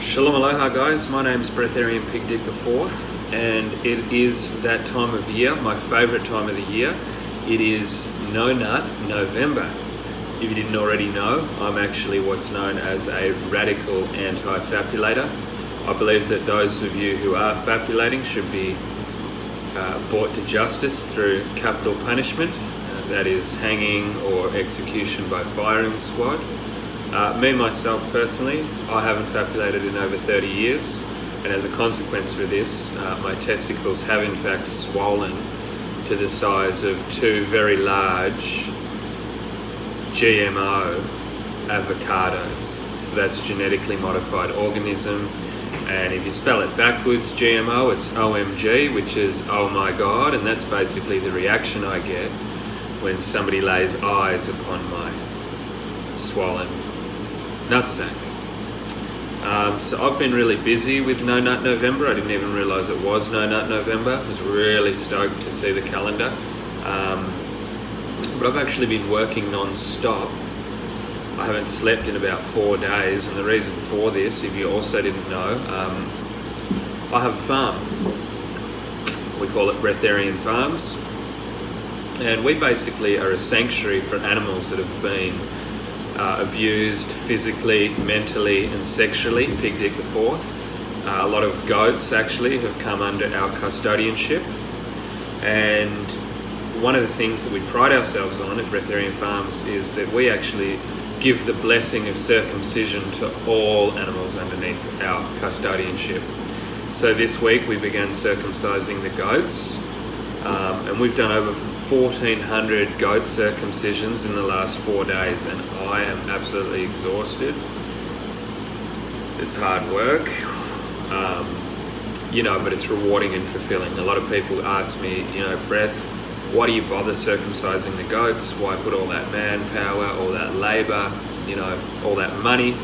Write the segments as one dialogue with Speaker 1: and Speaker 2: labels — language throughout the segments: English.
Speaker 1: Shalomaloha guys, my name's Breatharian Pig Dig the Fourth, and it is that time of year, my favourite time of the year. It is No Nut November. If you didn't already know, I'm actually what's known as a radical anti-fapulator. I believe that those of you who are fapulating should be brought to justice through capital punishment, that is hanging or execution by firing squad. Me, myself personally, I haven't fapulated in over 30 years, and as a consequence of this, my testicles have in fact swollen to the size of two very large GMO avocados. So that's genetically modified organism, and if you spell it backwards, GMO, it's OMG, which is oh my god, and that's basically the reaction I get when somebody lays eyes upon my swollen nutsack. So I've been really busy with No Nut November. I didn't even realise it was No Nut November. I was really stoked to see the calendar. But I've actually been working non-stop. I haven't slept in about 4 days, and the reason for this, if you also didn't know, I have a farm. We call it Breatharian Farms, and we basically are a sanctuary for animals that have been abused physically, mentally and sexually. Pig Dig the Fourth. A lot of goats actually have come under our custodianship, and one of the things that we pride ourselves on at Breatharian Farms is that we actually give the blessing of circumcision to all animals underneath our custodianship. So this week we began circumcising the goats, and we've done over 1,400 goat circumcisions in the last 4 days, and I am absolutely exhausted. It's hard work, but it's rewarding and fulfilling. A lot of people ask me, Breath, why do you bother circumcising the goats? Why put all that manpower, all that labour, all that money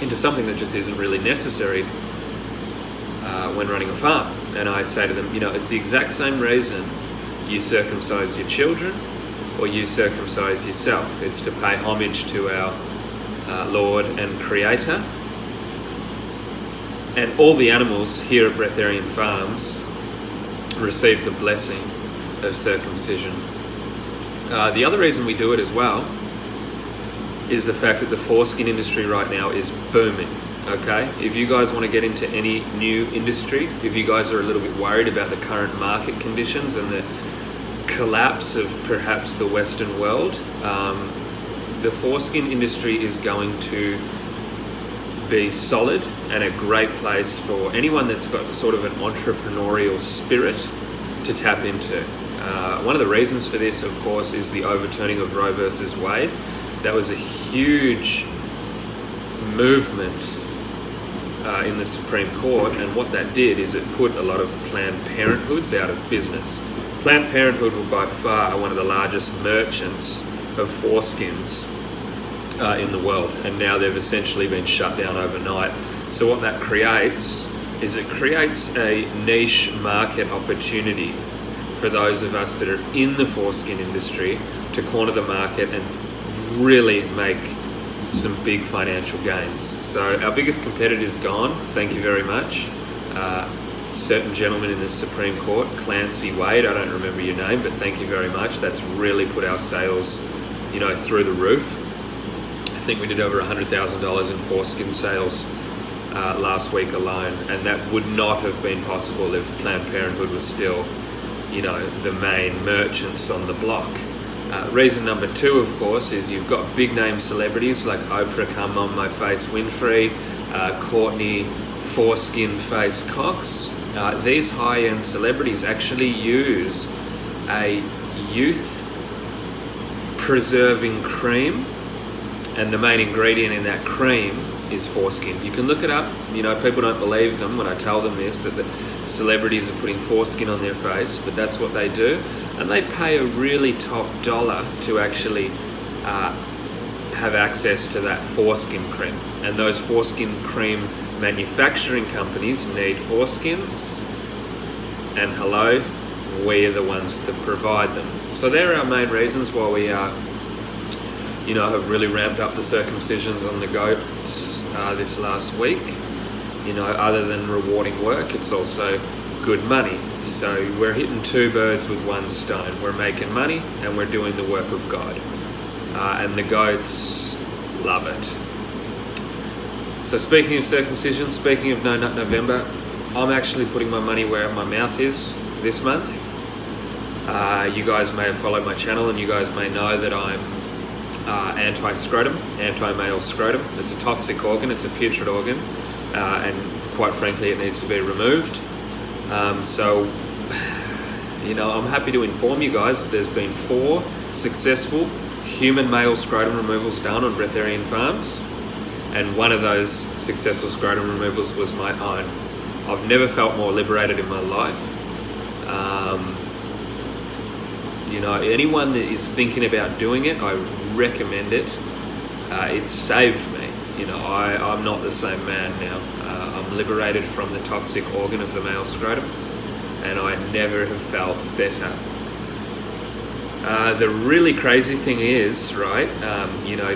Speaker 1: into something that just isn't really necessary when running a farm? And I say to them, it's the exact same reason you circumcise your children or you circumcise yourself. It's to pay homage to our Lord and Creator. And all the animals here at Breatharian Farms receive the blessing of circumcision. The other reason we do it as well is the fact that the foreskin industry right now is booming. Okay, if you guys want to get into any new industry, if you guys are a little bit worried about the current market conditions and the collapse of perhaps the Western world, the foreskin industry is going to be solid and a great place for anyone that's got sort of an entrepreneurial spirit to tap into. One of the reasons for this, of course, is the overturning of Roe versus Wade. That was a huge movement in the Supreme Court, and what that did is it put a lot of Planned Parenthoods out of business. Planned Parenthood were by far one of the largest merchants of foreskins in the world, and now they've essentially been shut down overnight. So what that creates is it creates a niche market opportunity for those of us that are in the foreskin industry to corner the market and really make some big financial gains. So our biggest competitor is gone, thank you very much. Certain gentleman in the Supreme Court, Clancy Wade, I don't remember your name, but thank you very much. That's really put our sales, through the roof. I think we did over $100,000 in foreskin sales last week alone, and that would not have been possible if Planned Parenthood was still, the main merchants on the block. Reason number two, of course, is you've got big name celebrities like Oprah Come On My Face Winfrey, Courtney Foreskin Face Cox. These high-end celebrities actually use a youth preserving cream, and the main ingredient in that cream is foreskin. You can look it up. People don't believe them when I tell them this, that the celebrities are putting foreskin on their face, but that's what they do, and they pay a really top dollar to actually have access to that foreskin cream. And those foreskin cream manufacturing companies need foreskins, and hello, we're the ones that provide them. So there are our main reasons why we are have really ramped up the circumcisions on the goats this last week. other than rewarding work, it's also good money. So we're hitting two birds with one stone. We're making money and we're doing the work of God. And the goats love it. So speaking of circumcision, speaking of No Nut November, I'm actually putting my money where my mouth is this month. You guys may have followed my channel and you guys may know that I'm anti-scrotum, anti-male scrotum. It's a toxic organ, it's a putrid organ, and quite frankly it needs to be removed. So I'm happy to inform you guys that there's been 4 successful human male scrotum removals done on breatharian farms, and one of those successful scrotum removals was my own. I've never felt more liberated in my life. Anyone that is thinking about doing it, I recommend it. It saved me. I'm not the same man now. I'm liberated from the toxic organ of the male scrotum, and I never have felt better. The really crazy thing is, right,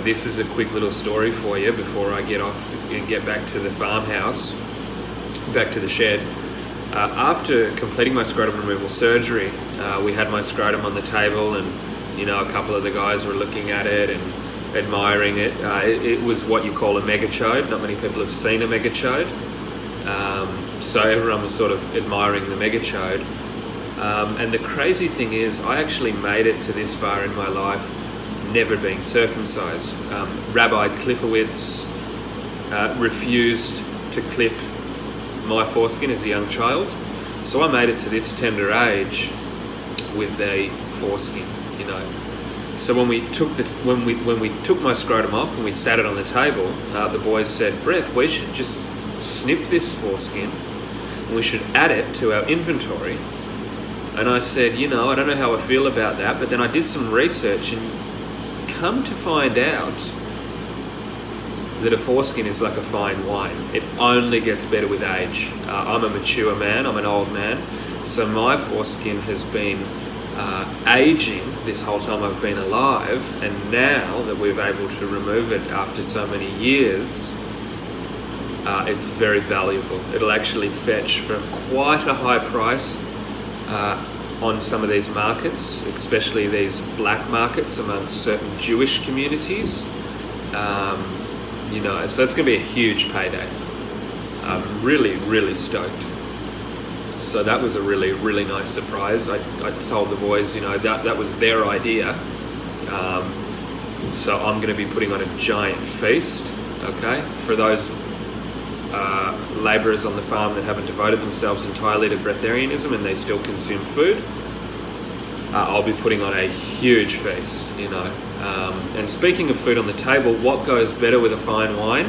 Speaker 1: this is a quick little story for you before I get off and get back to the farmhouse, back to the shed. After completing my scrotum removal surgery, we had my scrotum on the table, and a couple of the guys were looking at it and admiring it. It was what you call a megachode. Not many people have seen a megachode. So everyone was sort of admiring the megachode. And the crazy thing is, I actually made it to this far in my life never being circumcised. Rabbi Klipowitz refused to clip my foreskin as a young child, so I made it to this tender age with a foreskin. So when we took my scrotum off and we sat it on the table, the boys said, "Brett, we should just snip this foreskin and we should add it to our inventory." And I said, I don't know how I feel about that, but then I did some research and come to find out that a foreskin is like a fine wine. It only gets better with age. I'm a mature man, I'm an old man, so my foreskin has been aging this whole time I've been alive, and now that we're able to remove it after so many years, it's very valuable. It'll actually fetch for quite a high price on some of these markets, especially these black markets amongst certain Jewish communities. So it's going to be a huge payday. I'm really, really stoked. So that was a really, really nice surprise. I told the boys, that was their idea. So I'm going to be putting on a giant feast, okay? For those labourers on the farm that haven't devoted themselves entirely to breatharianism and they still consume food, I'll be putting on a huge feast, And speaking of food on the table, what goes better with a fine wine?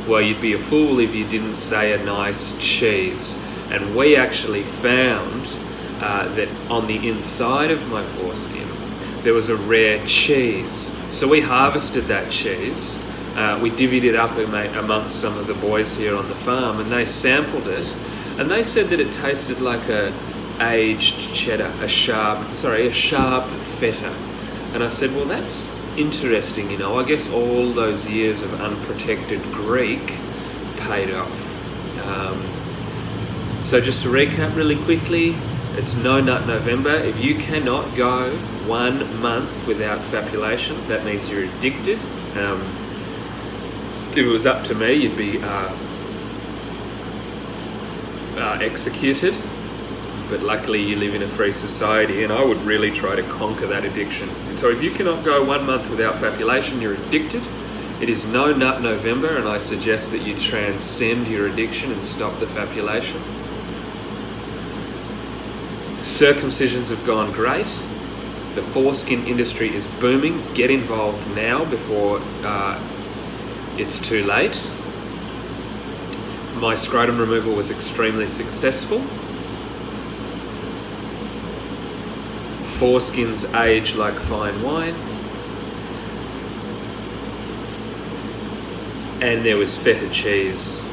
Speaker 1: Well, you'd be a fool if you didn't say a nice cheese. And we actually found that on the inside of my foreskin, there was a rare cheese. So we harvested that cheese. We divvied it up amongst some of the boys here on the farm, and they sampled it. And they said that it tasted like a aged cheddar, a sharp feta. And I said, well, that's interesting, I guess all those years of unprotected Greek paid off. So just to recap really quickly, it's No Nut November. If you cannot go 1 month without fapulation, that means you're addicted. If it was up to me, you'd be executed. But luckily you live in a free society, and I would really try to conquer that addiction. So if you cannot go 1 month without fapulation, you're addicted. It is No Nut November, and I suggest that you transcend your addiction and stop the fapulation. Circumcisions have gone great. The foreskin industry is booming. Get involved now before it's too late. My scrotum removal was extremely successful. Foreskins age like fine wine. And there was feta cheese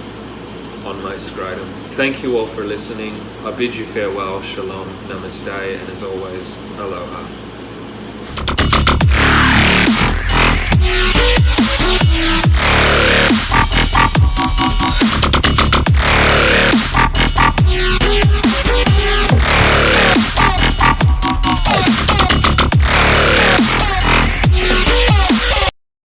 Speaker 1: on my scrotum. Thank you all for listening. I bid you farewell. Shalom, namaste, and as always, aloha.